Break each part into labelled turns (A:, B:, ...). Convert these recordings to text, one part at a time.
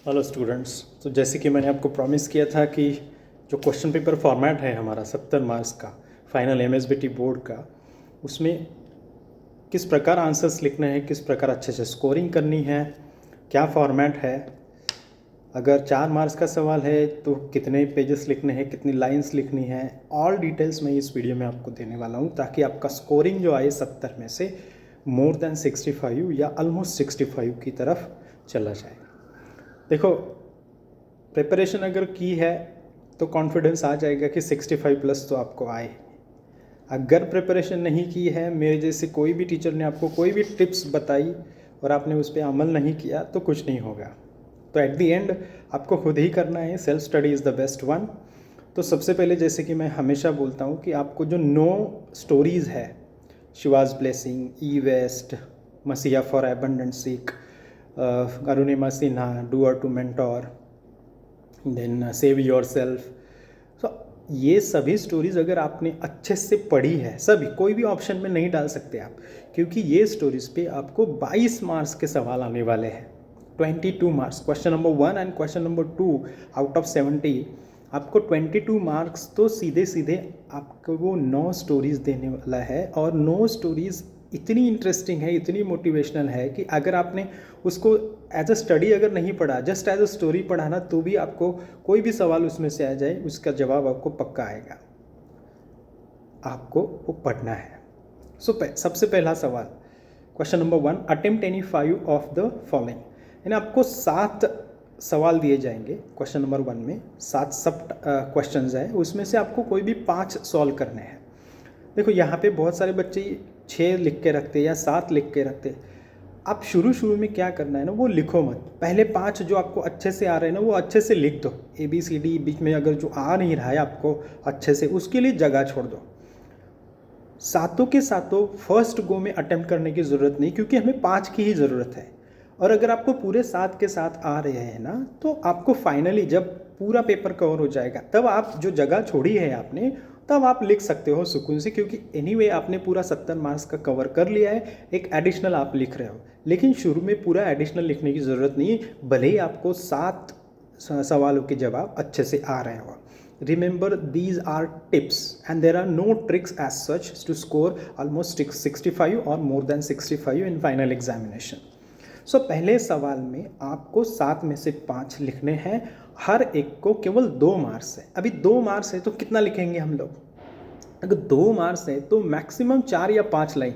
A: Hello students. तो जैसे कि मैंने आपको प्रॉमिस किया था कि जो क्वेश्चन पेपर फॉर्मेट है हमारा 70 मार्क्स का फाइनल एमएसबीटी बोर्ड का, उसमें किस प्रकार आंसर्स लिखने हैं, किस प्रकार अच्छे से स्कोरिंग करनी है, क्या फॉर्मेट है, अगर 4 मार्क्स का सवाल है तो कितने पेजेस लिखने हैं, कितनी लाइंस लिखनी है, ऑल डिटेल्स मैं इस वीडियो में आपको देने वाला हूँ ताकि आपका स्कोरिंग जो आए 70 में से मोर देन 65 या ऑलमोस्ट 65 की तरफ चला जाए। देखो, प्रिपरेशन अगर की है तो कॉन्फिडेंस आ जाएगा कि 65 प्लस तो आपको आए। अगर प्रिपरेशन नहीं की है, मेरे जैसे कोई भी टीचर ने आपको कोई भी टिप्स बताई और आपने उस पर अमल नहीं किया तो कुछ नहीं होगा। तो एट दी एंड आपको खुद ही करना है। Self study is the best one. तो सबसे पहले, जैसे कि मैं हमेशा बोलता हूँ कि आपको जो 9 स्टोरीज़ है, Shiva's blessing, e waste, messiah for abandoned sick, Arunima Sinha, doer to mentor, then save yourself. So ये सभी स्टोरीज़ अगर आपने अच्छे से पढ़ी है, सभी, कोई भी ऑप्शन में नहीं डाल सकते आप, क्योंकि ये स्टोरीज़ पे आपको 22 मार्क्स के सवाल आने वाले हैं। 22 marks, question number 1 and question number 2 out of 70, आपको 22 मार्क्स तो सीधे सीधे आपको वो 9 स्टोरीज़ देने वाला है। और 9 स्टोरीज़ इतनी इंटरेस्टिंग है, इतनी मोटिवेशनल है कि अगर आपने उसको एज अ स्टडी अगर नहीं पढ़ा, जस्ट एज अ स्टोरी पढ़ा ना, तो भी आपको कोई भी सवाल उसमें से आ जाए, उसका जवाब आपको पक्का आएगा। आपको वो पढ़ना है। सबसे पहला सवाल, question number 1, attempt any 5 of the following. यानी आपको 7 सवाल दिए जाएंगे। क्वेश्चन नंबर 1 में 7 सब क्वेश्चंस है, उसमें से आपको कोई भी 5 सॉल्व करने हैं। देखो, यहाँ पे बहुत सारे बच्चे 6 लिख के रखते या 7 लिख के रखते। आप शुरू में क्या करना है ना, वो लिखो मत। पहले 5 जो आपको अच्छे से आ रहे हैं ना, वो अच्छे से लिख दो। ABCD बीच में अगर जो आ नहीं रहा है आपको अच्छे से, उसके लिए जगह छोड़ दो। सातों के सातों फर्स्ट गो में अटेम्प्ट करने की ज़रूरत नहीं, क्योंकि हमें 5 की ही ज़रूरत है। और अगर आपको पूरे 7 के साथ आ रहे हैं ना, तो आपको फाइनली जब पूरा पेपर कवर हो जाएगा, तब आप जो जगह छोड़ी है आपने, तब आप लिख सकते हो सुकून से, क्योंकि एनीवे आपने पूरा 70 मार्क्स का कवर कर लिया है। एक एडिशनल आप लिख रहे हो, लेकिन शुरू में पूरा एडिशनल लिखने की ज़रूरत नहीं है, भले ही आपको 7 सवालों के जवाब अच्छे से आ रहे हो। Remember, these are tips and there are no tricks as such to score almost 65 or more than 65 in final examination. So पहले सवाल में आपको 7 में से 5 लिखने हैं, हर एक को केवल 2 मार्क्स है। अभी 2 मार्क्स है तो कितना लिखेंगे हम लोग? अगर 2 मार्क्स है तो मैक्सिमम 4 या 5 लाइन,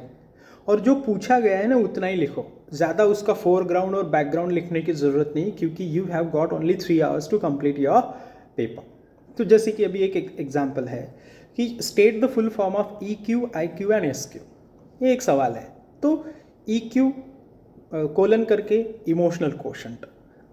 A: और जो पूछा गया है ना उतना ही लिखो। ज़्यादा उसका फोरग्राउंड और बैकग्राउंड लिखने की ज़रूरत नहीं, क्योंकि you have got only 3 hours to complete your paper. तो जैसे कि अभी एक एग्जाम्पल है कि state the full form of EQ, IQ and SQ। ये एक सवाल है, तो EQ कोलन करके emotional quotient,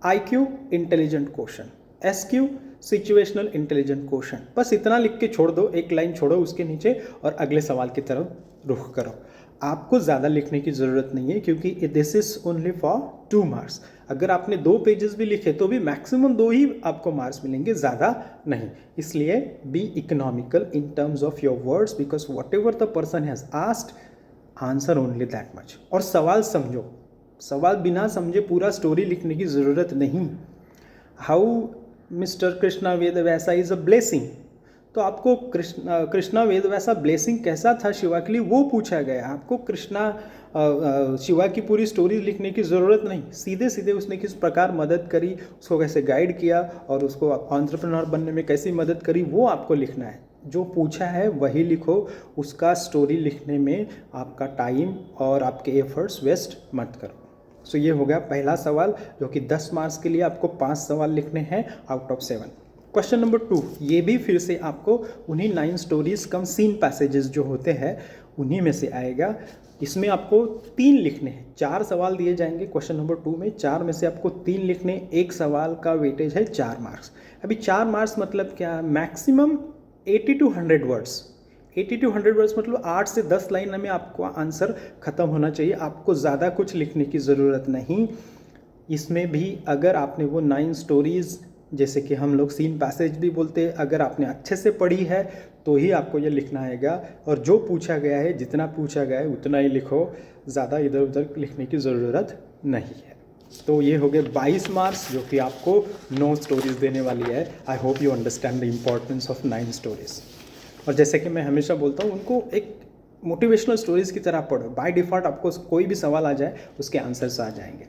A: IQ intelligent quotient, SQ situational intelligent quotient. बस इतना लिख के छोड़ दो, एक लाइन छोड़ो उसके नीचे और अगले सवाल की तरफ रुख करो। आपको ज़्यादा लिखने की ज़रूरत नहीं है, क्योंकि this is only for 2 marks. अगर आपने 2 पेजेस भी लिखे तो भी मैक्सिमम 2 ही आपको मार्क्स मिलेंगे, ज़्यादा नहीं। इसलिए be economical in terms of your words, because whatever the person has asked, answer only that much. और सवाल समझो, सवाल बिना समझे पूरा स्टोरी लिखने की ज़रूरत नहीं। हाउ मिस्टर कृष्णा वेद वैसा इज़ अ ब्लेसिंग, तो आपको कृष्णा वेद वैसा ब्लेसिंग कैसा था शिवा के लिए, वो पूछा गया। आपको शिवा की पूरी स्टोरी लिखने की ज़रूरत नहीं। सीधे सीधे उसने किस प्रकार मदद करी, उसको कैसे गाइड किया और उसको एंटरप्रेन्योर बनने में कैसी मदद करी, वो आपको लिखना है। जो पूछा है वही लिखो, उसका स्टोरी लिखने में आपका टाइम और आपके एफर्ट्स वेस्ट मत करो। सो ये हो गया पहला सवाल, जो कि 10 मार्क्स के लिए आपको 5 सवाल लिखने हैं आउट ऑफ 7। क्वेश्चन नंबर 2, ये भी फिर से आपको उन्हीं 9 स्टोरीज़ कम सीन पैसेजेस जो होते हैं उन्हीं में से आएगा। इसमें आपको 3 लिखने हैं। 4 सवाल दिए जाएंगे क्वेश्चन नंबर 2 में, 4 में से आपको 3 लिखने। एक सवाल का वेटेज है 4 मार्क्स। अभी 4 मार्क्स मतलब क्या? Maximum 80 to 100 words. 80 to 100 words मतलब 8 से 10 लाइन में आपको आंसर ख़त्म होना चाहिए। आपको ज़्यादा कुछ लिखने की ज़रूरत नहीं। इसमें भी अगर आपने वो 9 स्टोरीज़, जैसे कि हम लोग सीन पैसेज भी बोलते हैं, अगर आपने अच्छे से पढ़ी है तो ही आपको ये लिखना आएगा। और जो पूछा गया है, जितना पूछा गया है उतना ही लिखो, ज़्यादा इधर उधर लिखने की ज़रूरत नहीं है। तो ये हो गए 22 मार्क्स जो कि आपको 9 स्टोरीज देने वाली है। I hope you understand the importance of 9 stories. और जैसे कि मैं हमेशा बोलता हूँ, उनको एक मोटिवेशनल स्टोरीज की तरह पढ़ो। बाय डिफ़ॉल्ट आपको कोई भी सवाल आ जाए उसके आंसर्स आ जाएंगे।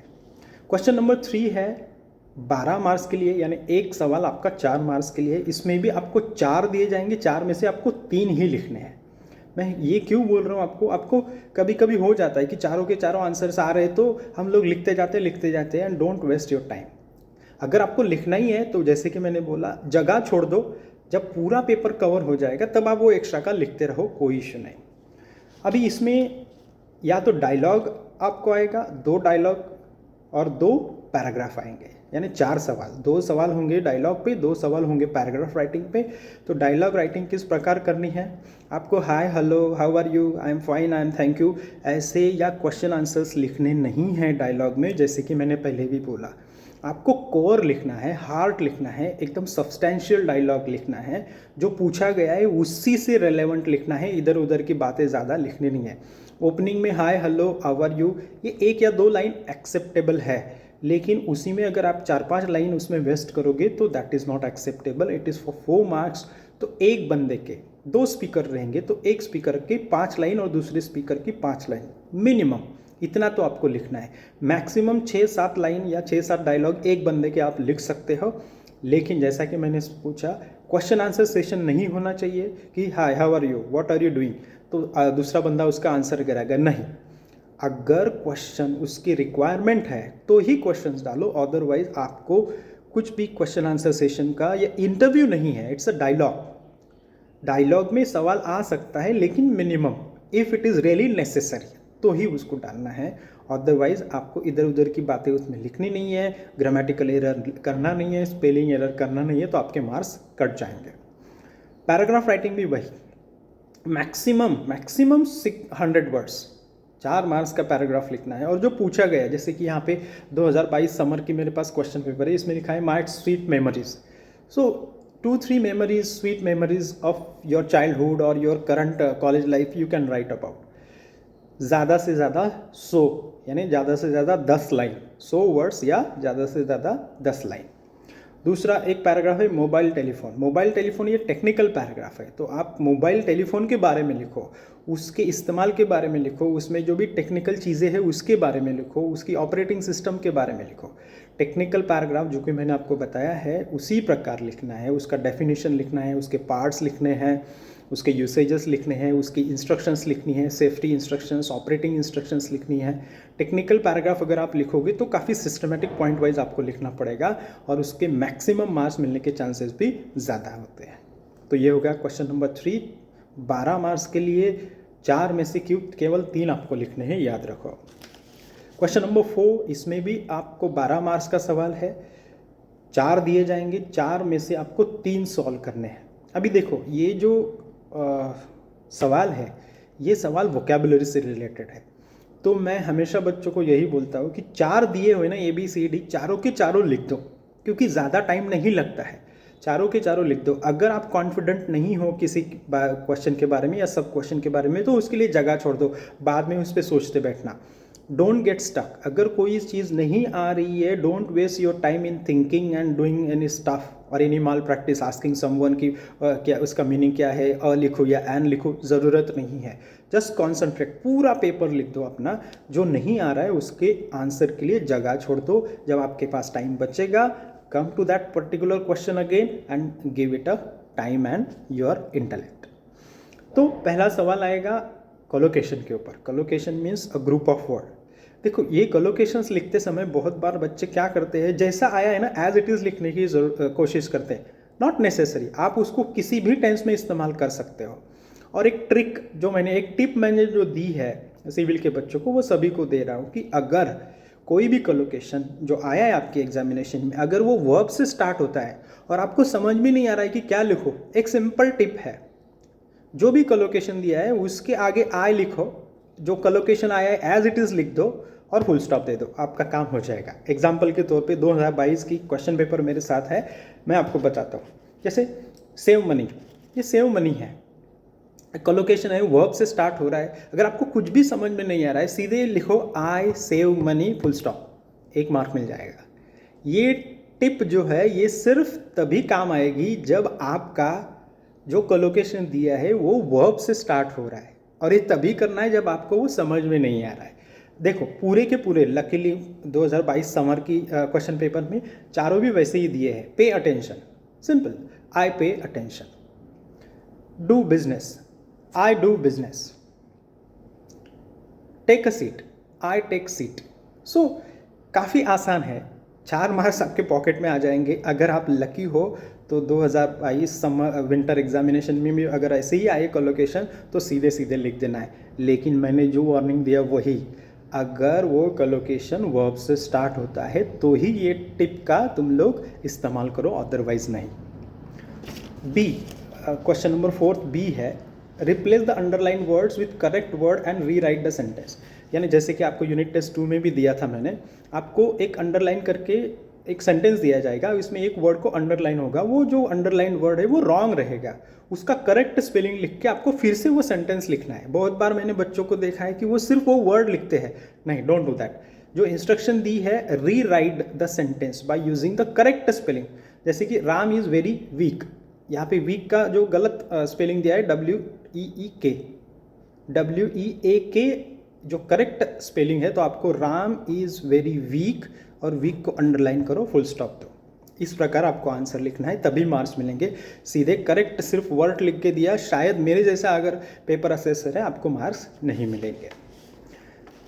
A: क्वेश्चन नंबर 3 है 12 मार्क्स के लिए, यानी एक सवाल आपका 4 मार्क्स के लिए। इसमें भी आपको 4 दिए जाएंगे, 4 में से आपको 3 ही लिखने हैं। मैं ये क्यों बोल रहा हूँ आपको कभी कभी हो जाता है कि चारों के चारों आंसर्स आ रहे तो हम लोग लिखते जाते हैं and don't waste your time. अगर आपको लिखना ही है तो जैसे कि मैंने बोला, जगह छोड़ दो, जब पूरा पेपर कवर हो जाएगा तब आप वो एक्स्ट्रा का लिखते रहो, कोई इशू नहीं। अभी इसमें या तो डायलॉग आपको आएगा, 2 डायलॉग और 2 पैराग्राफ आएंगे, यानी 4 सवाल। 2 सवाल होंगे डायलॉग पे, 2 सवाल होंगे पैराग्राफ राइटिंग पे। तो डायलॉग राइटिंग किस प्रकार करनी है आपको, hi, hello, how are you, I am fine, I am thank you, ऐसे या क्वेश्चन आंसर्स लिखने नहीं हैं डायलॉग में। जैसे कि मैंने पहले भी बोला, आपको कोर लिखना है, हार्ट लिखना है, एकदम सब्सटेंशियल डायलॉग लिखना है, जो पूछा गया है उसी से रेलेवेंट लिखना है, इधर उधर की बातें ज़्यादा लिखनी नहीं है। ओपनिंग में हाय, हेलो, हाउ आर यू, ये 1 या 2 लाइन एक्सेप्टेबल है, लेकिन उसी में अगर आप 4-5 लाइन उसमें वेस्ट करोगे तो that is not acceptable. It is for 4 marks. तो एक बंदे के 2 स्पीकर रहेंगे तो एक स्पीकर के 5 लाइन और दूसरे स्पीकर की 5 लाइन मिनिमम, इतना तो आपको लिखना है। मैक्सिमम 6-7 लाइन या 6-7 डायलॉग एक बंदे के आप लिख सकते हो। लेकिन जैसा कि मैंने पूछा, क्वेश्चन आंसर सेशन नहीं होना चाहिए कि hi, how are you, what are you doing, तो दूसरा बंदा उसका आंसर करेगा, नहीं। अगर क्वेश्चन उसकी रिक्वायरमेंट है तो ही क्वेश्चंस डालो, अदरवाइज आपको कुछ भी क्वेश्चन आंसर सेशन का, ये इंटरव्यू नहीं है, इट्स अ डायलॉग। डायलॉग में सवाल आ सकता है लेकिन minimum, if it is really necessary तो ही उसको डालना है। अदरवाइज आपको इधर उधर की बातें उसमें लिखनी नहीं है, ग्रामेटिकल एरर करना नहीं है, स्पेलिंग एरर करना नहीं है, तो आपके मार्क्स कट जाएंगे। पैराग्राफ राइटिंग भी वही, मैक्सिमम 100 वर्ड्स, 4 मार्क्स का पैराग्राफ लिखना है। और जो पूछा गया है, जैसे कि यहाँ पे 2022 समर की मेरे पास क्वेश्चन पेपर है, इसमें लिखा है my sweet memories. So 2-3 memories, sweet memories of your childhood और your current college life you can write about. ज़्यादा से ज़्यादा 100, यानी ज़्यादा से ज़्यादा 10 लाइन, 100 वर्ड्स या ज़्यादा से ज़्यादा 10 लाइन। दूसरा एक पैराग्राफ है मोबाइल टेलीफोन। मोबाइल टेलीफोन ये टेक्निकल पैराग्राफ है, तो आप मोबाइल टेलीफोन के बारे में लिखो, उसके इस्तेमाल के बारे में लिखो, उसमें जो भी टेक्निकल चीज़ें हैं उसके बारे में लिखो, उसकी ऑपरेटिंग सिस्टम के बारे में लिखो। टेक्निकल पैराग्राफ जो कि मैंने आपको बताया है उसी प्रकार लिखना है, उसका डेफिनेशन लिखना है, उसके पार्ट्स लिखने हैं, उसके यूसेजेस लिखने हैं, उसकी इंस्ट्रक्शंस लिखनी है, सेफ्टी इंस्ट्रक्शंस, ऑपरेटिंग इंस्ट्रक्शंस लिखनी है। टेक्निकल पैराग्राफ अगर आप लिखोगे तो काफ़ी सिस्टमेटिक पॉइंट वाइज आपको लिखना पड़ेगा और उसके मैक्सिमम मार्क्स मिलने के चांसेस भी ज़्यादा होते हैं। तो ये हो गया क्वेश्चन नंबर 3। 12 मार्क्स के लिए 4 में से केवल 3 आपको लिखने हैं, याद रखो। क्वेश्चन नंबर 4, इसमें भी आपको 12 मार्क्स का सवाल है, 4 दिए जाएंगे, 4 में से आपको 3 सॉल्व करने हैं। अभी देखो, ये जो सवाल है, ये सवाल वोकैबुलरी से रिलेटेड है, तो मैं हमेशा बच्चों को यही बोलता हूँ कि 4 दिए हुए ना ABCD, चारों के चारों लिख दो, क्योंकि ज़्यादा टाइम नहीं लगता है, चारों के चारों लिख दो। अगर आप कॉन्फिडेंट नहीं हो किसी क्वेश्चन के बारे में या सब क्वेश्चन के बारे में, तो उसके लिए जगह छोड़ दो, बाद में उस पर सोचते बैठना। Don't get stuck. अगर कोई चीज़ नहीं आ रही है, don't waste your time in thinking and doing any stuff और any malpractice, asking someone की क्या उसका मीनिंग क्या है, लिखो या एन लिखो, ज़रूरत नहीं है। जस्ट कॉन्सेंट्रेट, पूरा पेपर लिख दो अपना, जो नहीं आ रहा है उसके आंसर के लिए जगह छोड़ दो। जब आपके पास टाइम बचेगा, come to that particular question again and give it a time and your intellect. तो पहला सवाल आएगा कोलोकेशन के ऊपर। Collocation means a group of word. देखो, ये कोलोकेशंस लिखते समय बहुत बार बच्चे क्या करते हैं, जैसा आया है ना एज इट इज़ लिखने की कोशिश करते हैं। नॉट नेसेसरी, आप उसको किसी भी टेंस में इस्तेमाल कर सकते हो। और एक ट्रिक जो एक टिप मैंने जो दी है सिविल के बच्चों को, वो सभी को दे रहा हूँ कि अगर कोई भी कोलोकेशन जो आया है आपकी एग्जामिनेशन में, अगर वो वर्ब से स्टार्ट होता है और आपको समझ में नहीं आ रहा है कि क्या लिखो, एक सिंपल टिप है, जो भी कोलोकेशन दिया है उसके आगे आई लिखो, जो कोलोकेशन आया है एज इट इज़ लिख दो और फुल स्टॉप दे दो, आपका काम हो जाएगा। एग्जाम्पल के तौर पे 2022 की क्वेश्चन पेपर मेरे साथ है, मैं आपको बताता हूँ। जैसे सेव मनी, ये सेव मनी है, कोलोकेशन है, वर्ब से स्टार्ट हो रहा है। अगर आपको कुछ भी समझ में नहीं आ रहा है, सीधे लिखो I save money full stop, 1 mark मिल जाएगा। ये टिप जो है ये सिर्फ तभी काम आएगी जब आपका जो कोलोकेशन दिया है वो वर्ब से स्टार्ट हो रहा है, और ये तभी करना है जब आपको वो समझ में नहीं आ रहा है। देखो पूरे के पूरे लकीली 2022 समर की क्वेश्चन पेपर में चारों भी वैसे ही दिए हैं। Pay attention, simple, I pay attention. Do business, I do business. Take a seat, I take seat. So काफ़ी आसान है, 4 मार्क्स आपके पॉकेट में आ जाएंगे अगर आप लकी हो तो। 2022 समर विंटर एग्जामिनेशन में भी अगर ऐसे ही आए कोलोकेशन तो सीधे सीधे लिख देना है। लेकिन मैंने जो वार्निंग दिया वही, अगर वो कोलोकेशन वर्ब से स्टार्ट होता है तो ही ये टिप का तुम लोग इस्तेमाल करो, अदरवाइज नहीं। बी, क्वेश्चन नंबर 4 बी है, replace the underline words with correct word and re right the sentence. यानी जैसे कि आपको यूनिट टेस्ट 2 में भी दिया था मैंने, आपको एक अंडरलाइन करके एक सेंटेंस दिया जाएगा, इसमें एक वर्ड को अंडरलाइन होगा, वो जो अंडरलाइन वर्ड है वो रॉन्ग रहेगा, उसका करेक्ट स्पेलिंग लिख के आपको फिर से वो सेंटेंस लिखना है। बहुत बार मैंने बच्चों को देखा है कि वो सिर्फ वो वर्ड लिखते हैं, नहीं, डोंट डू दैट। जो इंस्ट्रक्शन दी है, री right the sentence by using the correct spelling. जैसे कि राम इज़ वेरी वीक, यहाँ पे वीक का जो गलत स्पेलिंग दिया है WEEK, WEAK जो करेक्ट स्पेलिंग है, तो आपको राम इज़ वेरी वीक और वीक को अंडरलाइन करो, फुल स्टॉप दो। इस प्रकार आपको आंसर लिखना है, तभी मार्क्स मिलेंगे। सीधे करेक्ट सिर्फ वर्ड लिख के दिया, शायद मेरे जैसा अगर पेपर असेसर है आपको मार्क्स नहीं मिलेंगे।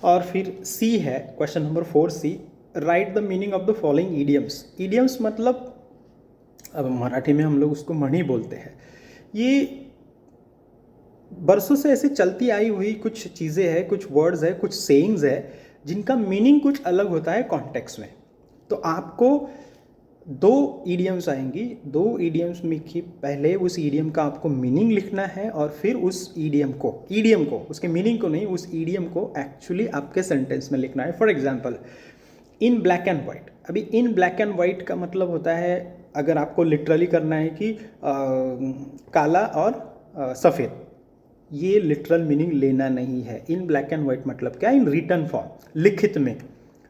A: और फिर सी है, question number 4C, right the meaning of the following idioms. Idioms मतलब, अब मराठी में हम लोग उसको मणि बोलते हैं। ये बरसों से ऐसे चलती आई हुई कुछ चीज़ें हैं, कुछ वर्ड्स है, कुछ सेइंग्स है, जिनका मीनिंग कुछ अलग होता है कॉन्टेक्स्ट में। तो आपको 2 ईडियम्स आएंगी, 2 ईडियम्स में कि पहले उस ईडियम का आपको मीनिंग लिखना है और फिर उस ईडियम को उसके मीनिंग को नहीं, उस ईडियम को एक्चुअली आपके सेंटेंस में लिखना है। For example, in black and white. अभी इन ब्लैक एंड वाइट का मतलब होता है, अगर आपको लिटरली करना है कि काला और सफ़ेद, ये लिटरल मीनिंग लेना नहीं है। इन ब्लैक एंड वाइट मतलब क्या, इन रिटन फॉर्म, लिखित में।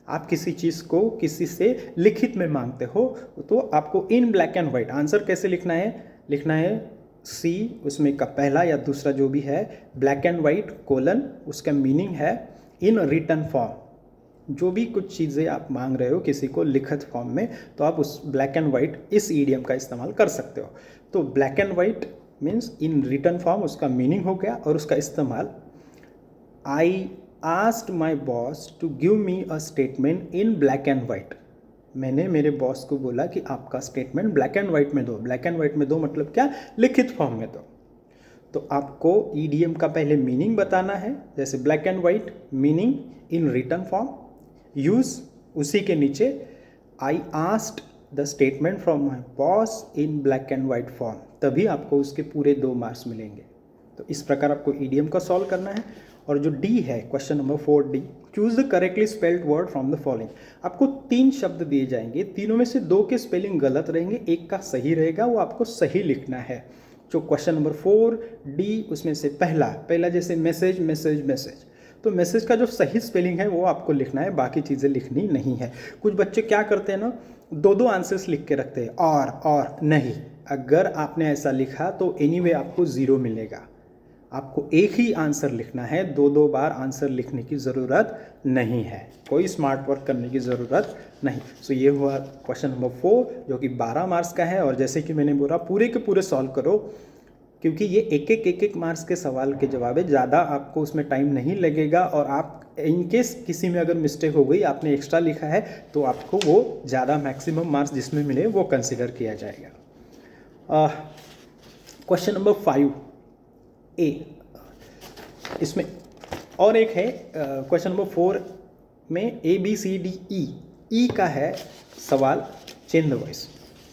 A: आप किसी चीज़ को किसी से लिखित में मांगते हो तो आपको इन ब्लैक एंड वाइट आंसर कैसे लिखना है सी, उसमें का पहला या दूसरा जो भी है, ब्लैक एंड वाइट कोलन, उसका मीनिंग है इन रिटन फॉर्म। जो भी कुछ चीज़ें आप मांग रहे हो किसी को लिखित फॉर्म में, तो आप उस ब्लैक एंड वाइट इस ईडियम का इस्तेमाल कर सकते हो। तो black and white means in written form, उसका मीनिंग हो गया, और उसका इस्तेमाल, I asked my boss to give me a statement in black and white. मैंने मेरे बॉस को बोला कि आपका स्टेटमेंट ब्लैक एंड वाइट में दो। ब्लैक एंड वाइट में दो मतलब क्या, लिखित फॉर्म में दो। तो आपको ईडियम का पहले मीनिंग बताना है, जैसे black and white, meaning in written form, use उसी के नीचे I asked the statement from my boss in black and white form, तभी आपको उसके पूरे 2 मार्क्स मिलेंगे। तो इस प्रकार आपको ईडियम का सॉल्व करना है। और जो डी है, question number 4D, choose the correctly spelled word from the following. आपको 3 शब्द दिए जाएंगे, तीनों में से 2 के स्पेलिंग गलत रहेंगे, एक का सही रहेगा, वो आपको सही लिखना है। जो क्वेश्चन नंबर 4D, उसमें से पहला जैसे मैसेज, तो मैसेज का जो सही स्पेलिंग है वो आपको लिखना है, बाकी चीज़ें लिखनी नहीं है। कुछ बच्चे क्या करते हैं ना, 2 आंसर्स लिख के रखते हैं, और नहीं। अगर आपने ऐसा लिखा तो एनीवे आपको 0 मिलेगा। आपको एक ही आंसर लिखना है, 2 बार आंसर लिखने की ज़रूरत नहीं है, कोई स्मार्ट वर्क करने की ज़रूरत नहीं। सो ये हुआ क्वेश्चन नंबर 4, जो कि 12 मार्क्स का है। और जैसे कि मैंने बोला, पूरे के पूरे सॉल्व करो, क्योंकि ये एक मार्क्स के सवाल के जवाब है, ज़्यादा आपको उसमें टाइम नहीं लगेगा। और आप इनकेस किसी में अगर मिस्टेक हो गई, आपने एक्स्ट्रा लिखा है, तो आपको वो ज़्यादा मैक्सिमम मार्क्स जिसमें मिले वो कंसिडर किया जाएगा। क्वेश्चन नंबर 5A, इसमें और एक है, क्वेश्चन नंबर 4 में ABCDE का है सवाल, चेंज द वॉइस।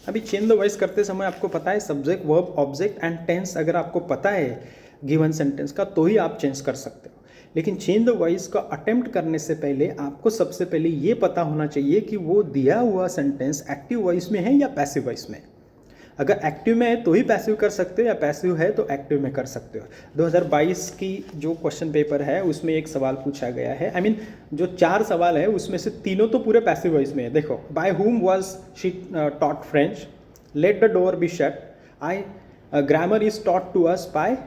A: अभी चेंज द वॉइस करते समय आपको पता है subject, verb, object and tense अगर आपको पता है गिवन सेंटेंस का, तो ही आप चेंज कर सकते हो। लेकिन चेंज द वॉइस का अटेम्प्ट करने से पहले आपको सबसे पहले ये पता होना चाहिए कि वो दिया हुआ सेंटेंस एक्टिव वॉइस में है या पैसिव वॉइस में। अगर एक्टिव में है तो ही पैसिव कर सकते हो, या पैसिव है तो एक्टिव में कर सकते हो। 2022 की जो क्वेश्चन पेपर है उसमें एक सवाल पूछा गया है, आई मीन जो 4 सवाल है उसमें से 3 तो पूरे पैसिव वॉइस में है। देखो, by whom was she taught French, let the door be shut, I grammar is taught to us by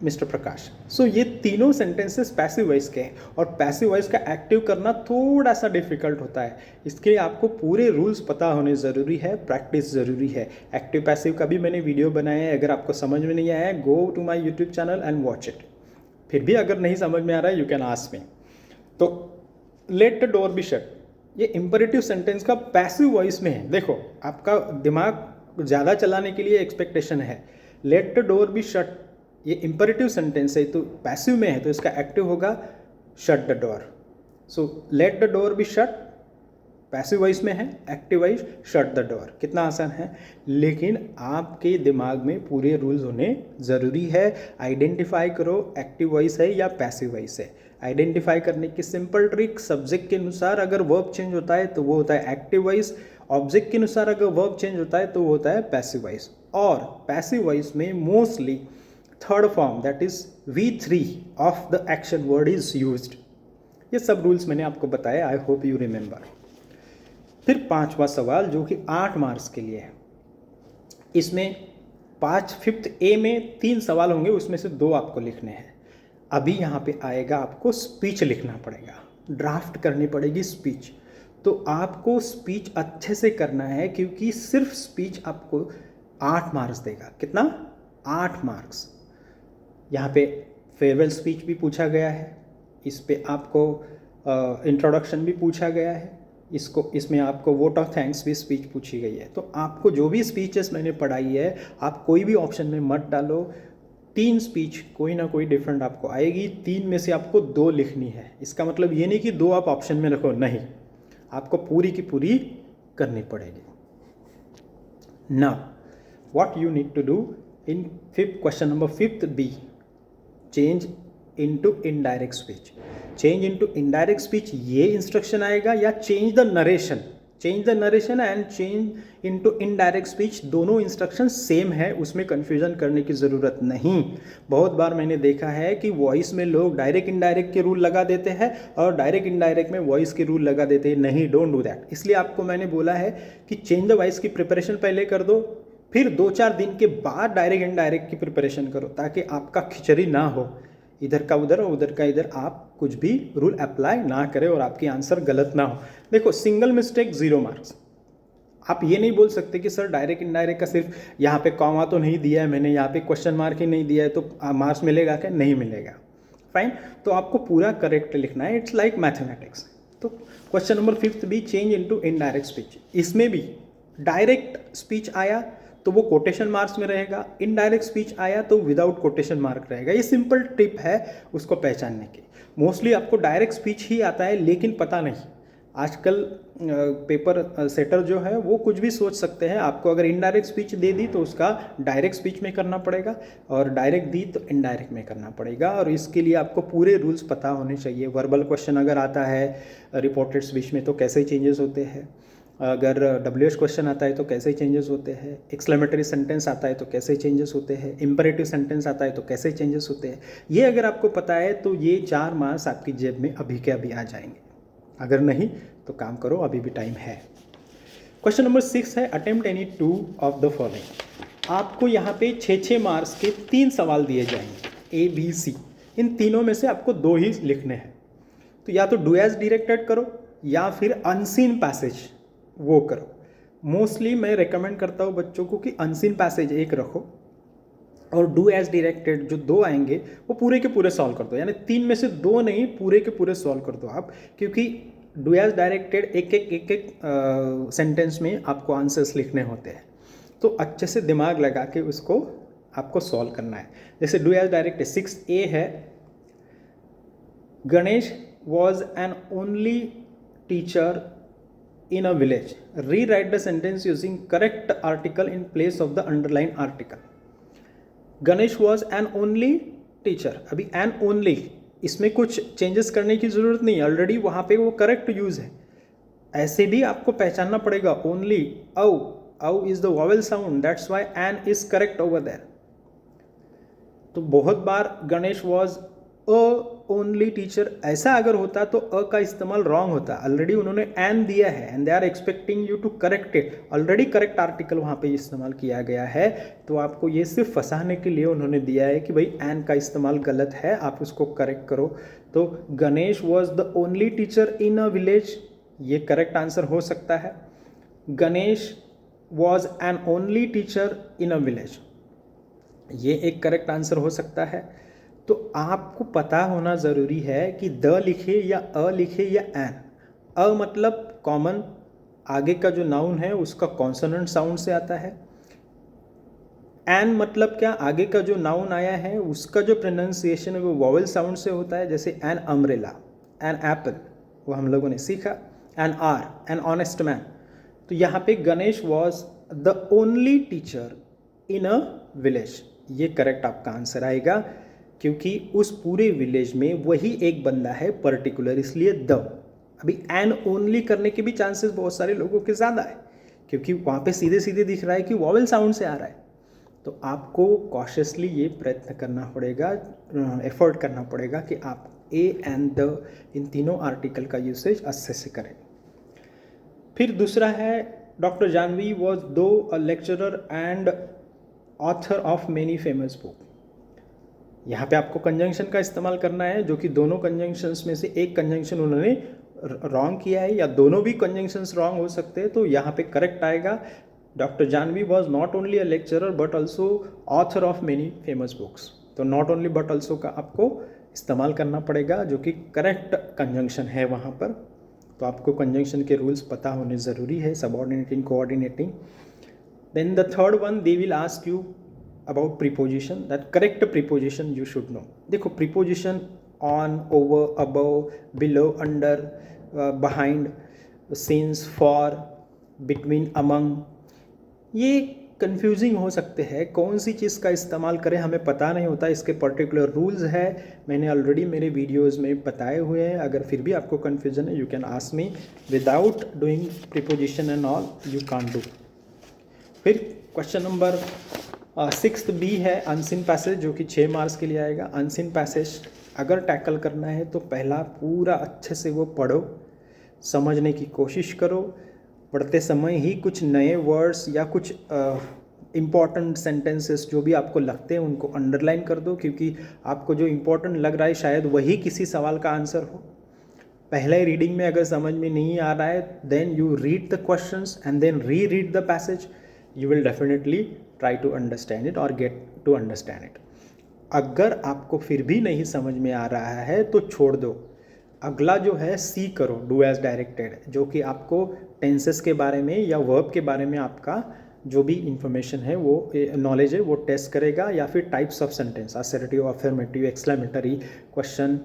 A: mister Prakash. So ये तीनों सेंटेंसेस पैसिव वॉइस के हैं, और पैसिव वॉइस का एक्टिव करना थोड़ा सा डिफिकल्ट होता है। इसके लिए आपको पूरे रूल्स पता होने ज़रूरी है, प्रैक्टिस ज़रूरी है। एक्टिव पैसिव का भी मैंने वीडियो बनाया है, अगर आपको समझ में नहीं आया है go to my YouTube channel and watch it. फिर भी अगर नहीं समझ में आ रहा है यू कैन आस्क मी। तो let the door be shut, ये इंपरेटिव सेंटेंस का पैसिव वॉइस में है। देखो, आपका दिमाग ज़्यादा चलाने के लिए एक्सपेक्टेशन है। Late the door be shut ये इंपरेटिव सेंटेंस है, तो पैसिव में है, तो इसका एक्टिव होगा shut the door. So let the door be shut passive voice में है, active voice shut the door. कितना आसान है, लेकिन आपके दिमाग में पूरे रूल्स होने ज़रूरी है। आइडेंटिफाई करो एक्टिव वॉइस है या पैसिव वॉइस है। आइडेंटिफाई करने की सिंपल ट्रिक, सब्जेक्ट के अनुसार अगर वर्ब चेंज होता है तो वो होता है एक्टिव वॉइस, ऑब्जेक्ट के अनुसार अगर वर्ब चेंज होता है तो वो होता है पैसिव वॉइस। और पैसिव वॉइस में mostly third form that is V3 of the action word is used. ये सब रूल्स मैंने आपको बताया, आई होप यू रिमेंबर। फिर 5वां सवाल जो कि 8 मार्क्स के लिए है। इसमें 5th A में 3 सवाल होंगे, उसमें से 2 आपको लिखने हैं। अभी यहाँ पे आएगा आपको स्पीच लिखना पड़ेगा, ड्राफ्ट करनी पड़ेगी स्पीच। तो आपको स्पीच अच्छे से करना है, क्योंकि सिर्फ स्पीच आपको 8 मार्क्स देगा। कितना? 8 मार्क्स। यहाँ पे फेयरवेल स्पीच भी पूछा गया है, इस पे आपको इंट्रोडक्शन भी पूछा गया है, इसमें आपको वोट ऑफ थैंक्स भी स्पीच पूछी गई है। तो आपको जो भी स्पीचेस मैंने पढ़ाई है, आप कोई भी ऑप्शन में मत डालो। 3 स्पीच कोई ना कोई डिफरेंट आपको आएगी, 3 में से आपको 2 लिखनी है। इसका मतलब ये नहीं कि 2 आप ऑप्शन में रखो, नहीं, आपको पूरी की पूरी करनी पड़ेगी। Now what you need to do in question number 5th B, change into indirect speech. Change into indirect speech ये इंस्ट्रक्शन आएगा, या change the narration and change into indirect speech, दोनों इंस्ट्रक्शन सेम है, उसमें कंफ्यूजन करने की ज़रूरत नहीं। बहुत बार मैंने देखा है कि वॉइस में लोग डायरेक्ट इनडायरेक्ट के रूल लगा देते हैं और डायरेक्ट इनडायरेक्ट में वॉइस के रूल लगा देते हैं। नहीं, डोंट डू दैट। इसलिए आपको मैंने बोला है कि चेंज द वॉइस की प्रिपरेशन पहले कर दो, फिर 2-4 दिन के बाद डायरेक्ट इनडायरेक्ट की प्रिपरेशन करो, ताकि आपका खिचड़ी ना हो, इधर का उधर और उधर का इधर, आप कुछ भी रूल अप्लाई ना करें और आपकी आंसर गलत ना हो। देखो, सिंगल मिस्टेक 0 मार्क्स। आप ये नहीं बोल सकते कि सर डायरेक्ट इनडायरेक्ट का सिर्फ यहाँ पे कॉमा तो नहीं दिया है मैंने, यहाँ पे क्वेश्चन मार्क ही नहीं दिया है, तो मार्क्स मिलेगा क्या? नहीं मिलेगा। फाइन, तो आपको पूरा करेक्ट लिखना है, इट्स लाइक मैथमेटिक्स। तो क्वेश्चन नंबर 5th भी चेंज इनटू इनडायरेक्ट स्पीच, इसमें भी डायरेक्ट स्पीच आया तो वो कोटेशन मार्क्स में रहेगा, इनडायरेक्ट स्पीच आया तो विदाउट कोटेशन मार्क रहेगा। ये सिंपल टिप है उसको पहचानने की। मोस्टली आपको डायरेक्ट स्पीच ही आता है, लेकिन पता नहीं, आजकल पेपर सेटर जो है वो कुछ भी सोच सकते हैं। आपको अगर इनडायरेक्ट स्पीच दे दी तो उसका डायरेक्ट स्पीच में करना पड़ेगा, और डायरेक्ट दी तो इनडायरेक्ट में करना पड़ेगा। और इसके लिए आपको पूरे रूल्स पता होने चाहिए। वर्बल क्वेश्चन अगर आता है रिपोर्टेड स्पीच में तो कैसे चेंजेस होते हैं, अगर WH क्वेश्चन आता है तो कैसे चेंजेस होते हैं, एक्सक्लेमेटरी सेंटेंस आता है तो कैसे चेंजेस होते हैं, इंपरेटिव सेंटेंस आता है तो कैसे चेंजेस होते हैं, ये अगर आपको पता है तो ये 4 मार्क्स आपकी जेब में अभी के अभी आ जाएंगे। अगर नहीं तो काम करो, अभी भी टाइम है। क्वेश्चन नंबर 6 है attempt any 2 of the following. आपको यहाँ पे 6 मार्क्स के 3 सवाल दिए जाएंगे, A, B, C। इन तीनों में से आपको 2 ही लिखने हैं। तो या तो डू एज डायरेक्टेड करो या फिर अनसीन पैसेज वो करो। मोस्टली मैं रेकमेंड करता हूँ बच्चों को कि अनसीन पैसेज एक रखो, और डू एज डायरेक्टेड जो 2 आएंगे वो पूरे के पूरे सॉल्व कर दो। यानी 3 में से 2 नहीं, पूरे के पूरे सॉल्व कर दो आप, क्योंकि डू एज डायरेक्टेड एक सेंटेंस में आपको आंसर्स लिखने होते हैं। तो अच्छे से दिमाग लगा के उसको आपको सॉल्व करना है। जैसे डू एज डायरेक्टेड 6A है, Ganesh was an only teacher in a village. Rewrite the sentence using correct article in place of the underlined article. Ganesh was an only teacher. अभी an only, इसमें कुछ changes करने की ज़रूरत नहीं, already वहाँ पे वो करेक्ट यूज़ है। ऐसे भी आपको पहचानना पड़ेगा, ओनली औ औ is the vowel sound, that's why an is correct over there. तो बहुत बार Ganesh was a only teacher ऐसा अगर होता तो अ का इस्तेमाल रॉन्ग होता। ऑलरेडी उन्होंने एन दिया है and they are expecting you to correct it, already correct article वहाँ पे इस्तेमाल किया गया है। तो आपको ये सिर्फ फंसाने के लिए उन्होंने दिया है कि भाई एन का इस्तेमाल गलत है, आप उसको करेक्ट करो। तो Ganesh was the only teacher in a village, ये करेक्ट आंसर हो सकता है। Ganesh was an only teacher in a village, ये एक करेक्ट आंसर हो सकता है। तो आपको पता होना ज़रूरी है कि द लिखे या अ लिखे या एन। अ मतलब कॉमन, आगे का जो नाउन है उसका कॉन्सोनेंट साउंड से आता है। एन मतलब क्या, आगे का जो नाउन आया है उसका जो प्रोनाउंसिएशन है वो वॉवेल साउंड से होता है, जैसे एन अम्ब्रेला, एन एप्पल, वो हम लोगों ने सीखा। An hour, an honest man. तो यहाँ पे Ganesh was the only teacher in a village, ये करेक्ट आपका आंसर आएगा, क्योंकि उस पूरे विलेज में वही एक बंदा है पर्टिकुलर, इसलिए द। अभी एन ओनली करने के भी चांसेस बहुत सारे लोगों के ज़्यादा है, क्योंकि वहाँ पे सीधे सीधे दिख रहा है कि वॉवेल साउंड से आ रहा है। तो आपको कॉशियसली ये प्रयत्न करना पड़ेगा, एफर्ट करना पड़ेगा कि आप ए एंड द इन तीनों आर्टिकल का यूसेज अच्छे से करें। फिर दूसरा है डॉक्टर जानवी वॉज दो a lecturer and author of many famous book. यहाँ पे आपको कंजंक्शन का इस्तेमाल करना है, जो कि दोनों कंजंक्शंस में से एक कंजंक्शन उन्होंने रॉन्ग किया है, या दोनों भी कंजंक्शंस रॉन्ग हो सकते हैं। तो यहाँ पे करेक्ट आएगा doctor Janvi was not only a lecturer but also author of many famous books. तो नॉट ओनली बट ऑल्सो का आपको इस्तेमाल करना पड़ेगा, जो कि करेक्ट कंजंक्शन है वहाँ पर। तो आपको कंजंक्शन के रूल्स पता होने ज़रूरी है, subordinating, coordinating. Then the third one, they will ask you about preposition, that correct preposition you should know। देखो preposition on, over, above, below, under, behind, since, for, between, among, ये confusing हो सकते हैं। कौन सी चीज़ का इस्तेमाल करें हमें पता नहीं होता, इसके पर्टिकुलर रूल्स है, मैंने ऑलरेडी मेरे वीडियोस में बताए हुए हैं। अगर फिर भी आपको कन्फ्यूजन है, you can ask me. Without doing preposition and all you can't do. फिर क्वेश्चन नंबर 6 बी है अनसीन पैसेज, जो कि 6 मार्क्स के लिए आएगा। अनसीन पैसेज अगर टैकल करना है तो पहला पूरा अच्छे से वो पढ़ो, समझने की कोशिश करो। पढ़ते समय ही कुछ नए वर्ड्स या कुछ इम्पॉर्टेंट सेंटेंसेस जो भी आपको लगते हैं उनको अंडरलाइन कर दो, क्योंकि आपको जो इम्पोर्टेंट लग रहा है शायद वही किसी सवाल का आंसर हो। पहले रीडिंग में अगर समझ में नहीं आ रहा है, then you read the questions and then reread the passage, you will definitely try to understand it or get to understand it। अगर आपको फिर भी नहीं समझ में आ रहा है तो छोड़ दो। अगला जो है सी करो, डू एज डायरेक्टेड, जो कि आपको टेंसेस के बारे में या वर्ब के बारे में आपका जो भी इंफॉर्मेशन है, वो नॉलेज है, वो टेस्ट करेगा। या फिर types of sentence, assertive, affirmative, exclamatory, question,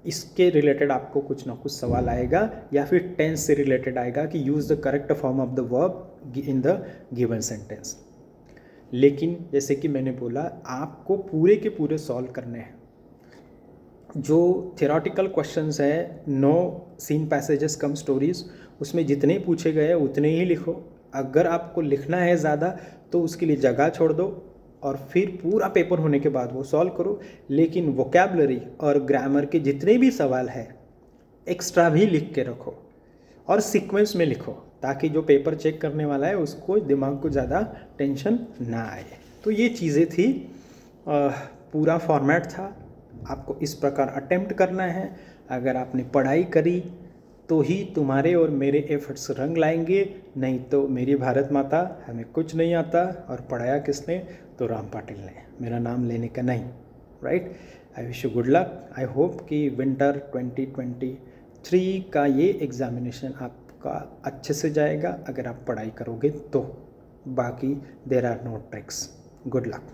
A: इसके रिलेटेड आपको कुछ ना कुछ सवाल आएगा। या फिर टेंस से रिलेटेड आएगा कि use the correct form of the verb in the given sentence. लेकिन जैसे कि मैंने बोला, आपको पूरे के पूरे सॉल्व करने हैं। जो थियोरेटिकल क्वेश्चंस है, नो सीन पैसेजेस कम स्टोरीज, उसमें जितने पूछे गए उतने ही लिखो। अगर आपको लिखना है ज़्यादा तो उसके लिए जगह छोड़ दो और फिर पूरा पेपर होने के बाद वो सॉल्व करो। लेकिन वोकैबुलरी और ग्रामर के जितने भी सवाल है एक्स्ट्रा भी लिख के रखो और सीक्वेंस में लिखो, ताकि जो पेपर चेक करने वाला है उसको दिमाग को ज़्यादा टेंशन ना आए। तो ये चीज़ें थी, पूरा फॉर्मेट था। आपको इस प्रकार अटेम्प्ट करना है। अगर आपने पढ़ाई करी तो ही तुम्हारे और मेरे एफर्ट्स रंग लाएंगे, नहीं तो मेरी भारत माता, हमें कुछ नहीं आता। और पढ़ाया किसने? तो राम पाटिल ने, मेरा नाम लेने का नहीं, right. I wish you good luck. I hope कि विंटर 2023 का ये एग्ज़ामिनेशन आपका अच्छे से जाएगा अगर आप पढ़ाई करोगे तो। बाकी there are no tricks. Good luck.